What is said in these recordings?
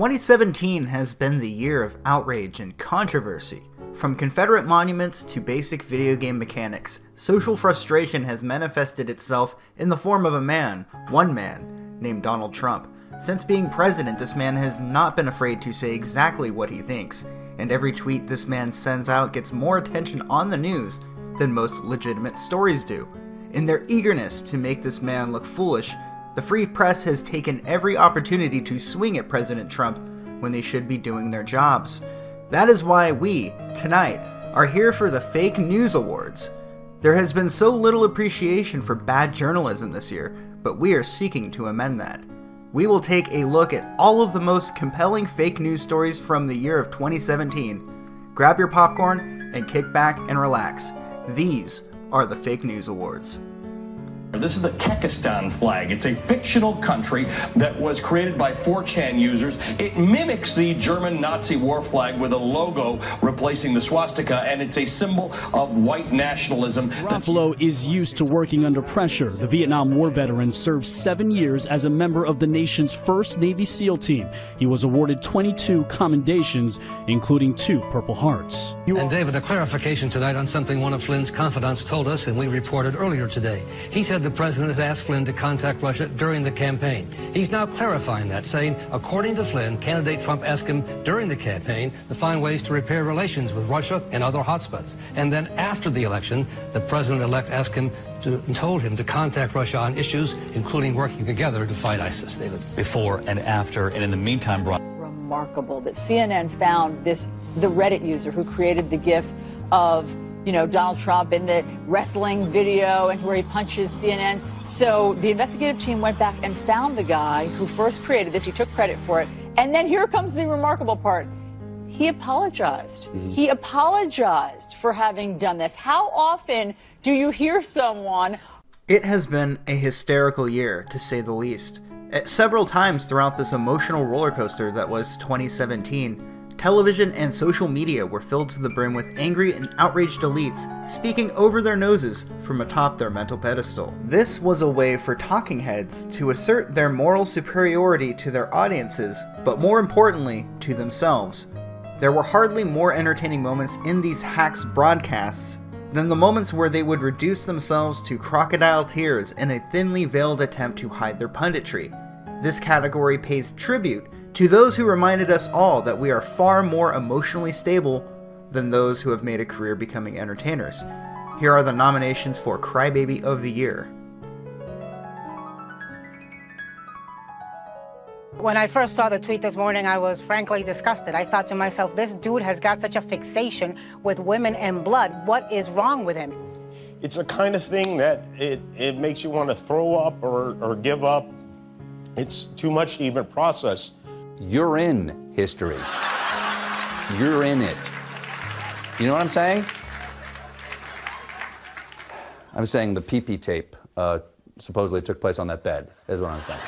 2017 has been the year of outrage and controversy. From Confederate monuments to basic video game mechanics, social frustration has manifested itself in the form of one man, named Donald Trump. Since being president, this man has not been afraid to say exactly what he thinks, and every tweet this man sends out gets more attention on the news than most legitimate stories do. In their eagerness to make this man look foolish, the free press has taken every opportunity to swing at President Trump when they should be doing their jobs. That is why we, tonight, are here for the Fake News Awards. There has been so little appreciation for bad journalism this year, but we are seeking to amend that. We will take a look at all of the most compelling fake news stories from the year of 2017. Grab your popcorn and kick back and relax. These are the Fake News Awards. This is the Kekistan flag. It's a fictional country that was created by 4chan users. It mimics the German Nazi war flag with a logo replacing the swastika, and it's a symbol of white nationalism. Ruffalo is used to working under pressure. The Vietnam War veteran served 7 years as a member of the nation's first Navy SEAL team. He was awarded 22 commendations, including 2 Purple Hearts. And David, a clarification tonight on something one of Flynn's confidants told us and we reported earlier today. He said the president had asked Flynn to contact Russia during the campaign. He's now clarifying that, saying, according to Flynn, candidate Trump asked him during the campaign to find ways to repair relations with Russia and other hotspots. And then after the election, the president-elect asked him and told him to contact Russia on issues, including working together to fight ISIS. David. Before and after, and in the meantime, remarkable that CNN found the Reddit user who created the GIF of Donald Trump in the wrestling video and where he punches CNN. So the investigative team went back and found the guy who first created this. He took credit for it. And then here comes the remarkable part. He apologized. He apologized for having done this. How often do you hear someone? It has been a hysterical year, to say the least. At several times throughout this emotional roller coaster that was 2017, television and social media were filled to the brim with angry and outraged elites speaking over their noses from atop their mental pedestal. This was a way for talking heads to assert their moral superiority to their audiences, but more importantly, to themselves. There were hardly more entertaining moments in these hacks' broadcasts than the moments where they would reduce themselves to crocodile tears in a thinly veiled attempt to hide their punditry. This category pays tribute to those who reminded us all that we are far more emotionally stable than those who have made a career becoming entertainers. Here are the nominations for Crybaby of the Year. When I first saw the tweet this morning, I was frankly disgusted. I thought to myself, this dude has got such a fixation with women and blood. What is wrong with him? It's the kind of thing that it makes you want to throw up or give up. It's too much to even process. You're in history. You're in it. You know what I'm saying? I'm saying the pee-pee tape supposedly took place on that bed, is what I'm saying.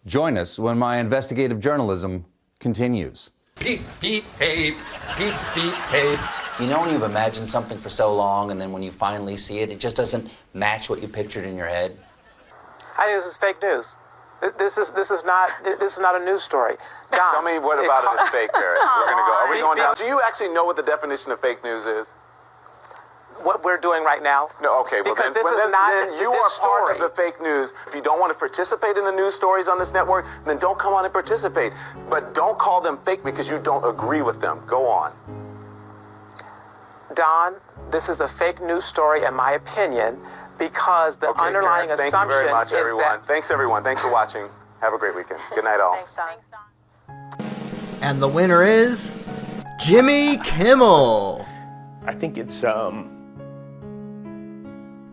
Join us when my investigative journalism continues. Pee-pee tape, pee-pee tape. You know when you've imagined something for so long and then when you finally see it, it just doesn't match what you pictured in your head? I think this is fake news. This is not a news story. Don, tell me what about it is fake, Paris. We're gonna go. Are we going down? Do you actually know what the definition of fake news is? What we're doing right now? No. Okay. Well, then you are part of the fake news. If you don't want to participate in the news stories on this network, then don't come on and participate. But don't call them fake because you don't agree with them. Go on. Don, this is a fake news story, in my opinion, because the underlying Paris, assumption thank you very much, everyone. That... Thanks, everyone. Thanks for watching. Have a great weekend. Good night, all. Thanks, Don. And the winner is Jimmy Kimmel. I think it's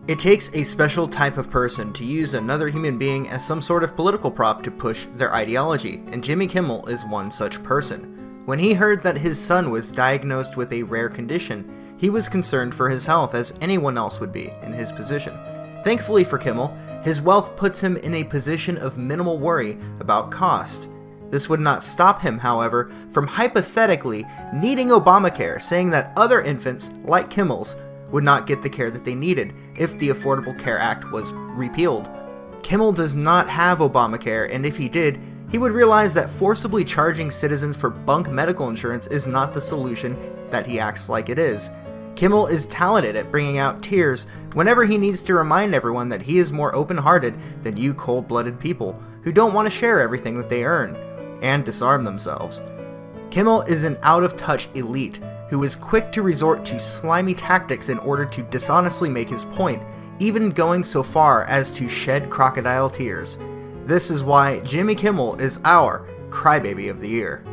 It takes a special type of person to use another human being as some sort of political prop to push their ideology, and Jimmy Kimmel is one such person. When he heard that his son was diagnosed with a rare condition, he was concerned for his health as anyone else would be in his position. Thankfully for Kimmel, his wealth puts him in a position of minimal worry about cost. This would not stop him, however, from hypothetically needing Obamacare, saying that other infants, like Kimmel's, would not get the care that they needed if the Affordable Care Act was repealed. Kimmel does not have Obamacare, and if he did, he would realize that forcibly charging citizens for bunk medical insurance is not the solution that he acts like it is. Kimmel is talented at bringing out tears whenever he needs to remind everyone that he is more open-hearted than you cold-blooded people who don't want to share everything that they earn and disarm themselves. Kimmel is an out-of-touch elite who is quick to resort to slimy tactics in order to dishonestly make his point, even going so far as to shed crocodile tears. This is why Jimmy Kimmel is our Crybaby of the Year.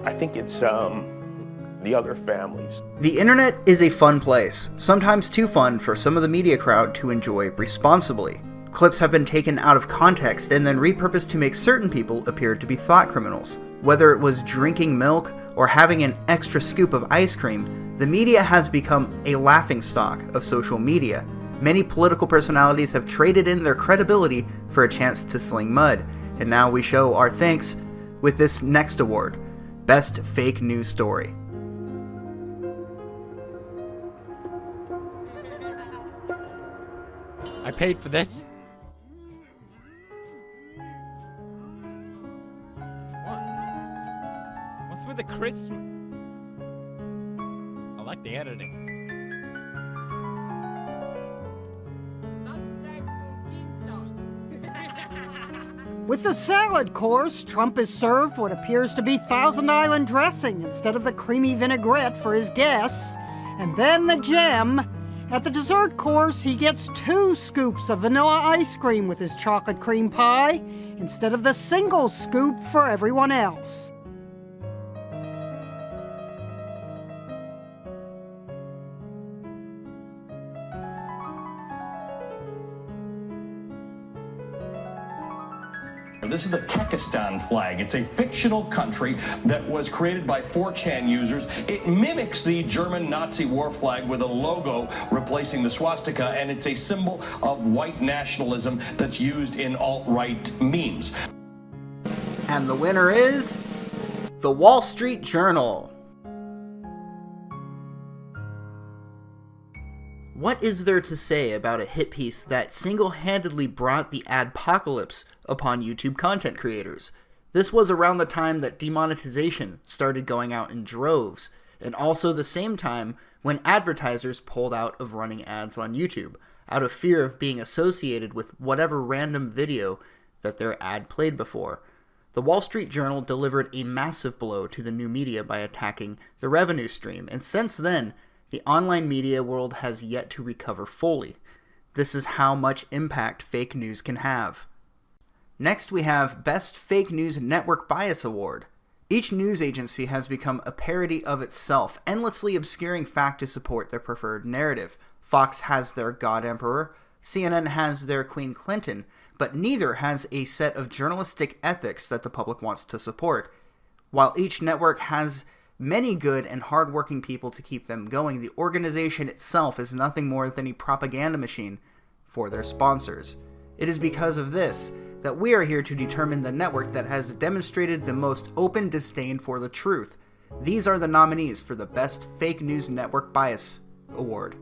I think it's the other families. The internet is a fun place, sometimes too fun for some of the media crowd to enjoy responsibly. Clips have been taken out of context and then repurposed to make certain people appear to be thought criminals. Whether it was drinking milk or having an extra scoop of ice cream, the media has become a laughingstock of social media. Many political personalities have traded in their credibility for a chance to sling mud, and now we show our thanks with this next award, Best Fake News Story. I paid for this. What? What's with the Christmas? I like the editing. With the salad course, Trump is served what appears to be Thousand Island dressing instead of the creamy vinaigrette for his guests. And then the gem. At the dessert course, he gets 2 scoops of vanilla ice cream with his chocolate cream pie instead of the single scoop for everyone else. This is the Kekistan flag. It's a fictional country that was created by 4chan users. It mimics the German Nazi war flag with a logo replacing the swastika, and it's a symbol of white nationalism that's used in alt-right memes. And the winner is the Wall Street Journal. What is there to say about a hit piece that single-handedly brought the adpocalypse upon YouTube content creators? This was around the time that demonetization started going out in droves, and also the same time when advertisers pulled out of running ads on YouTube, out of fear of being associated with whatever random video that their ad played before. The Wall Street Journal delivered a massive blow to the new media by attacking the revenue stream, and since then, the online media world has yet to recover fully. This is how much impact fake news can have. Next, we have Best Fake News Network Bias Award. Each news agency has become a parody of itself, endlessly obscuring fact to support their preferred narrative. Fox has their God Emperor, CNN has their Queen Clinton, but neither has a set of journalistic ethics that the public wants to support. While each network has many good and hard-working people to keep them going, the organization itself is nothing more than a propaganda machine for their sponsors. It is because of this that we are here to determine the network that has demonstrated the most open disdain for the truth. These are the nominees for the Best Fake News Network Bias Award.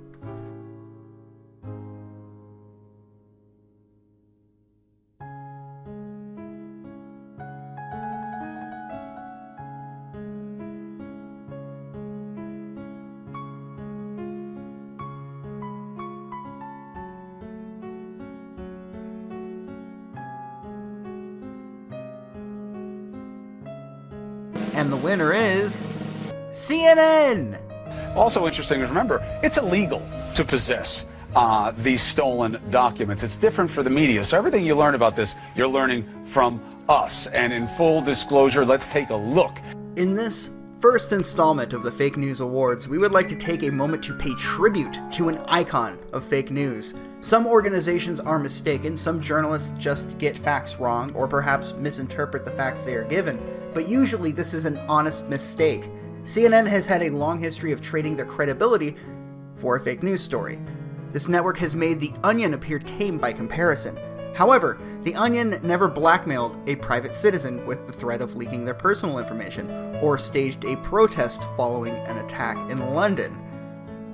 And the winner is CNN! Also interesting is, remember, it's illegal to possess these stolen documents. It's different for the media. So everything you learn about this, you're learning from us. And in full disclosure, let's take a look. In this first installment of the Fake News Awards, we would like to take a moment to pay tribute to an icon of fake news. Some organizations are mistaken, some journalists just get facts wrong, or perhaps misinterpret the facts they are given, but usually this is an honest mistake. CNN has had a long history of trading their credibility for a fake news story. This network has made The Onion appear tame by comparison. However, The Onion never blackmailed a private citizen with the threat of leaking their personal information, or staged a protest following an attack in London.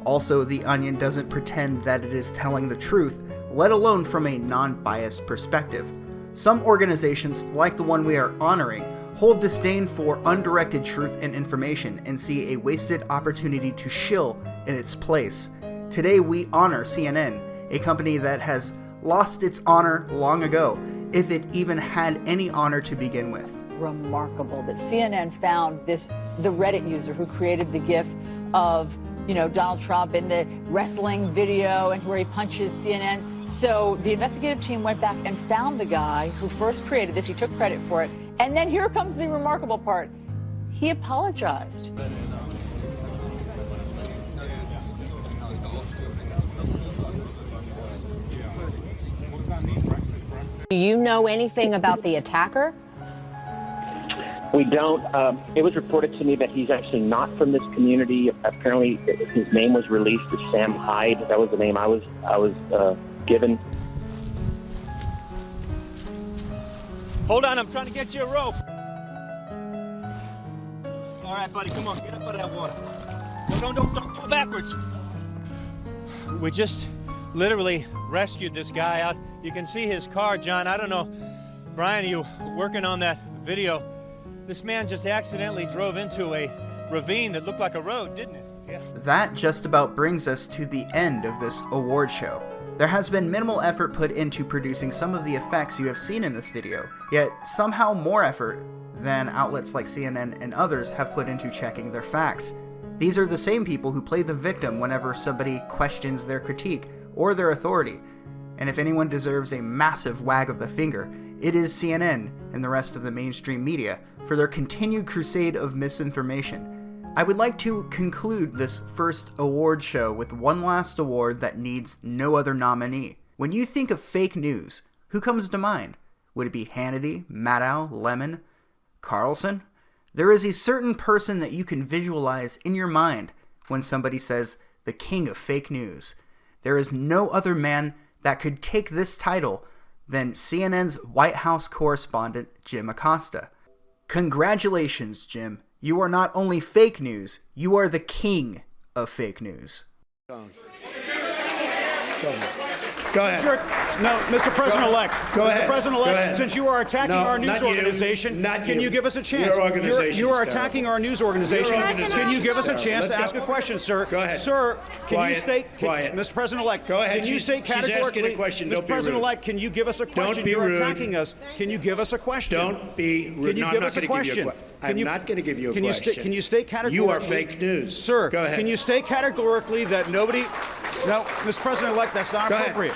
Also, The Onion doesn't pretend that it is telling the truth, let alone from a non-biased perspective. Some organizations, like the one we are honoring, hold disdain for undirected truth and information and see a wasted opportunity to shill in its place. Today we honor CNN, a company that has lost its honor long ago, if it even had any honor to begin with. Remarkable that CNN found the Reddit user who created the GIF of Donald Trump in the wrestling video and where he punches CNN. So the investigative team went back and found the guy who first created this. He took credit for it. And then here comes the remarkable part. He apologized. Do you know anything about the attacker? We don't. It was reported to me that he's actually not from this community. Apparently, his name was released as Sam Hyde. That was the name I was given. Hold on, I'm trying to get you a rope. All right, buddy, come on, get up out of that water. Don't go backwards. We just literally rescued this guy out. You can see his car, John. I don't know, Brian, are you working on that video? This man just accidentally drove into a ravine that looked like a road, didn't it? Yeah. That just about brings us to the end of this award show. There has been minimal effort put into producing some of the effects you have seen in this video, yet somehow more effort than outlets like CNN and others have put into checking their facts. These are the same people who play the victim whenever somebody questions their critique or their authority. And if anyone deserves a massive wag of the finger, it is CNN and the rest of the mainstream media for their continued crusade of misinformation. I would like to conclude this first award show with one last award that needs no other nominee. When you think of fake news, who comes to mind? Would it be Hannity, Maddow, Lemon, Carlson? There is a certain person that you can visualize in your mind when somebody says, the king of fake news. There is no other man that could take this title than CNN's White House correspondent, Jim Acosta. Congratulations, Jim. You are not only fake news, you are the king of fake news. Go ahead. Sure. No, Mr. President-elect. Go ahead. Mr. President-elect, Go ahead. since you are attacking our news organization, can you give us a chance? Your organization You are is attacking terrible. our news organization. Your organization Can you give us a is chance to terrible. ask a question, sir? Go ahead. Sir, can Quiet. you state, Quiet. Mr. President-elect, Go ahead. can you state She's asking categorically, a question. Mr. Don't be rude. President-elect, can you give us a question? Don't be You're rude. attacking us. Can you give us a question? Don't be rude. Can you No, give I'm us not a going to give you a question? question. I'm not going to give you a Can question. you state categorically? You are fake news. Sir, Go ahead. can you state categorically that nobody... No, Mr. President-elect, that's not Go ahead. appropriate.